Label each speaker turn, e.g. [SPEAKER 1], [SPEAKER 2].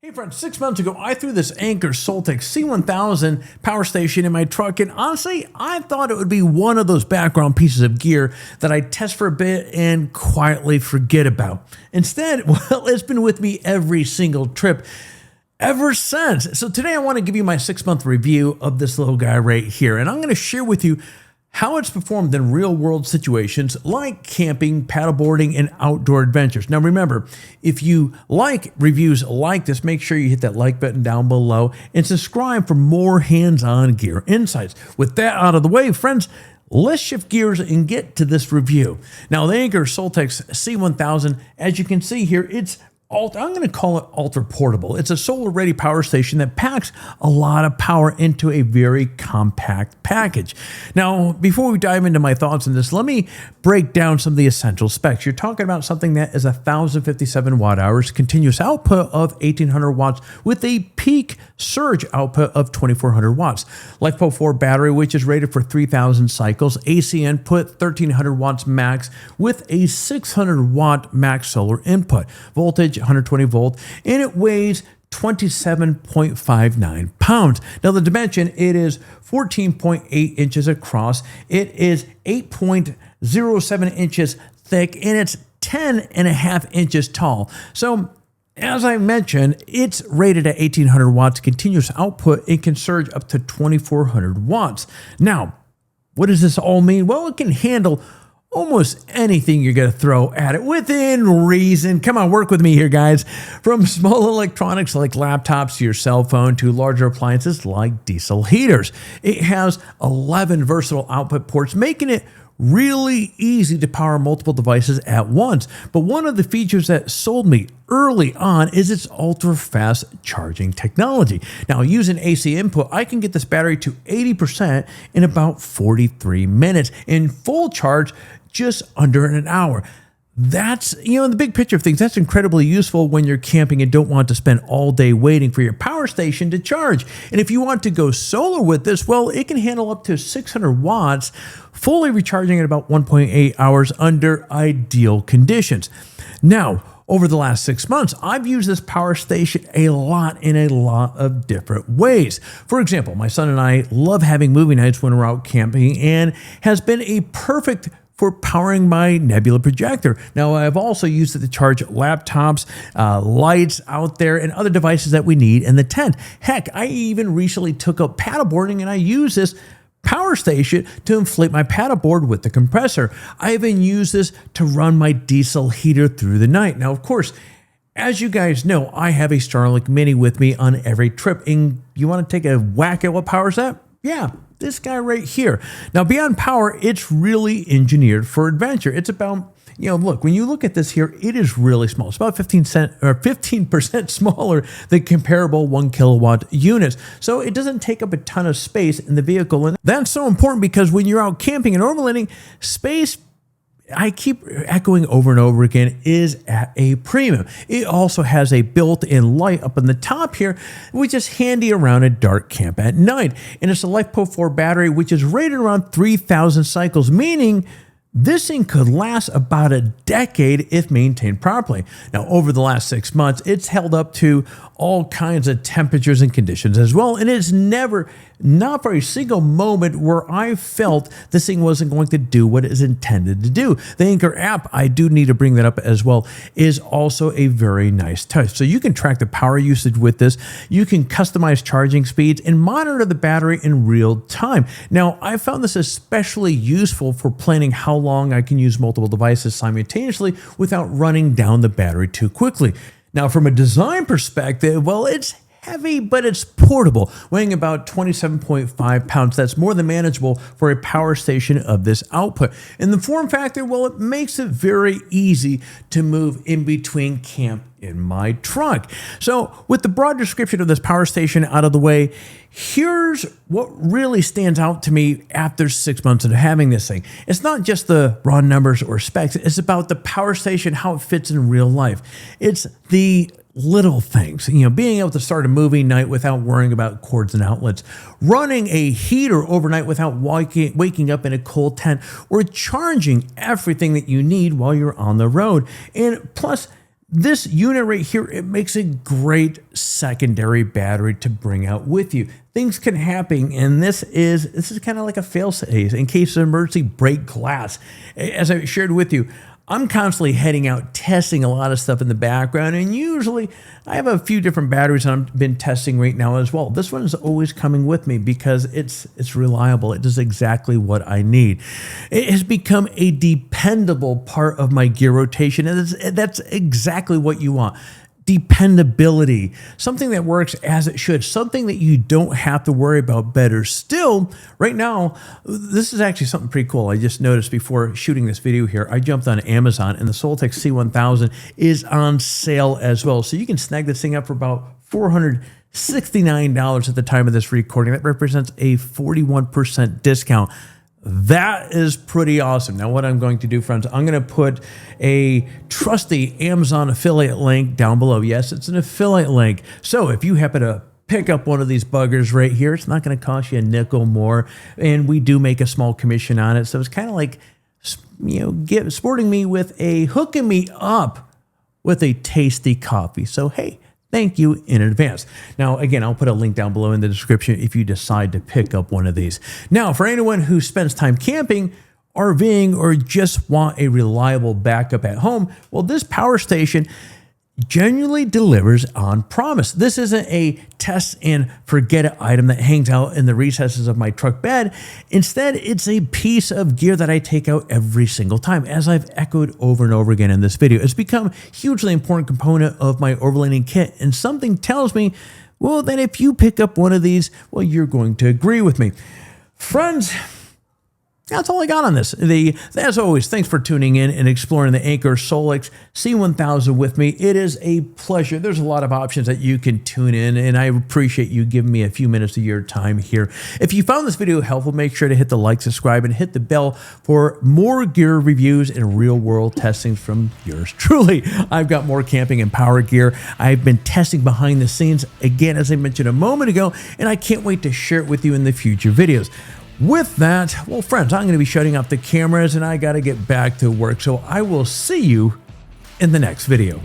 [SPEAKER 1] Hey friends, 6 months ago, I threw this Anker SOLIX C1000 power station in my truck, and honestly, I thought it would be one of those background pieces of gear that I'd test for a bit and quietly forget about. Instead, well, it's been with me every single trip ever since. So today I want to give you my 6-month review of this little guy right here, and I'm going to share with you how it's performed in real-world situations like camping, paddleboarding, and outdoor adventures. Now remember, if you like reviews like this, make sure you hit that like button down below and subscribe for more hands-on gear insights. With that out of the way, friends, let's shift gears and get to this review. Now the Anker SOLIX C1000, as you can see here, I'm going to call it ultra portable. It's a solar ready power station that packs a lot of power into a very compact package. Now, before we dive into my thoughts on this, let me break down some of the essential specs. You're talking about something that is 1,057 watt hours, continuous output of 1,800 watts with a peak surge output of 2,400 watts. LiFePO4 battery, which is rated for 3,000 cycles. AC input, 1,300 watts max with a 600 watt max solar input. Voltage, 120 volt, and it weighs 27.59 pounds. Now the dimension, it is 14.8 inches across. It is 8.07 inches thick, and it's 10.5 inches tall. So as I mentioned, it's rated at 1,800 watts continuous output. It can surge up to 2,400 watts. Now, what does this all mean? Well, it can handle almost anything you're going to throw at it within reason. Come on, work with me here, guys. From small electronics like laptops to your cell phone to larger appliances like diesel heaters. It has 11 versatile output ports, making it really easy to power multiple devices at once. But one of the features that sold me early on is its ultra-fast charging technology. Now, using AC input, I can get this battery to 80% in about 43 minutes. In full charge, just under an hour. That's, in the big picture of things, that's incredibly useful when you're camping and don't want to spend all day waiting for your power station to charge. And if you want to go solar with this, well, it can handle up to 600 watts, fully recharging in about 1.8 hours under ideal conditions. Now, over the last 6 months, I've used this power station a lot in a lot of different ways. For example, my son and I love having movie nights when we're out camping, and has been a perfect for powering my Nebula projector. Now, I've also used it to charge laptops, lights out there, and other devices that we need in the tent. Heck, I even recently took up paddleboarding, and I use this power station to inflate my paddleboard with the compressor. I even use this to run my diesel heater through the night. Now, of course, as you guys know, I have a Starlink Mini with me on every trip. And you want to take a whack at what powers that? Yeah, this guy right here. Now, beyond power, it's really engineered for adventure. It's about, look, when you look at this here, it is really small. It's about 15% smaller than comparable 1 kilowatt units. So it doesn't take up a ton of space in the vehicle. And that's so important because when you're out camping and overlanding, space, I keep echoing over and over again, is at a premium. It also has a built-in light up on the top here, which is handy around a dark camp at night. And it's a LiFePO4 battery, which is rated around 3,000 cycles, meaning this thing could last about a decade if maintained properly. Now, over the last 6 months, it's held up to all kinds of temperatures and conditions as well. And it's never, not for a single moment where I felt this thing wasn't going to do what it is intended to do. The Anker app, I do need to bring that up as well, is also a very nice touch. So you can track the power usage with this. You can customize charging speeds and monitor the battery in real time. Now, I found this especially useful for planning how long I can use multiple devices simultaneously without running down the battery too quickly. Now, from a design perspective, well, it's heavy, but it's portable, weighing about 27.5 pounds. That's more than manageable for a power station of this output. And the form factor, well, it makes it very easy to move in between camp in my trunk. So with the broad description of this power station out of the way, here's what really stands out to me after 6 months of having this thing. It's not just the raw numbers or specs. It's about the power station, how it fits in real life. It's the little things, being able to start a movie night without worrying about cords and outlets, running a heater overnight without waking up in a cold tent, or charging everything that you need while you're on the road. And plus, This unit right here, it makes a great secondary battery to bring out with you. Things can happen, and this is kind of like a fail-safe in case of emergency, break glass. As I shared with you, I'm constantly heading out, testing a lot of stuff in the background, and usually I have a few different batteries that I've been testing right now as well. This one is always coming with me because it's reliable. It does exactly what I need. It has become a dependable part of my gear rotation, and that's exactly what you want. Dependability, something that works as it should, something that you don't have to worry about. Better still, right now, this is actually something pretty cool. I just noticed before shooting this video here, I jumped on Amazon and the SOLIX C1000 is on sale as well. So you can snag this thing up for about $469 at the time of this recording. That represents a 41% discount. That is pretty awesome. Now what I'm going to do, friends, I'm going to put a trusty Amazon affiliate link down below. Yes, it's an affiliate link. So if you happen to pick up one of these buggers right here, it's not going to cost you a nickel more. And we do make a small commission on it. So it's kind of like, sporting me with hooking me up with a tasty coffee. So, hey, thank you in advance. Now, again, I'll put a link down below in the description if you decide to pick up one of these. Now, for anyone who spends time camping, RVing, or just want a reliable backup at home, well, this power station genuinely delivers on promise. This isn't a test and forget it item that hangs out in the recesses of my truck bed. Instead, it's a piece of gear that I take out every single time, as I've echoed over and over again in this video. It's become a hugely important component of my overlanding kit, and something tells me, well, that if you pick up one of these, well, you're going to agree with me. Friends, that's all I got on this. As always, thanks for tuning in and exploring the Anker SOLIX C1000 with me. It is a pleasure. There's a lot of options that you can tune in, and I appreciate you giving me a few minutes of your time here. If you found this video helpful, make sure to hit the like, subscribe, and hit the bell for more gear reviews and real-world testings from yours truly. I've got more camping and power gear. I've been testing behind the scenes, again, as I mentioned a moment ago, and I can't wait to share it with you in the future videos. With that, well, friends, I'm going to be shutting off the cameras and I got to get back to work. So I will see you in the next video.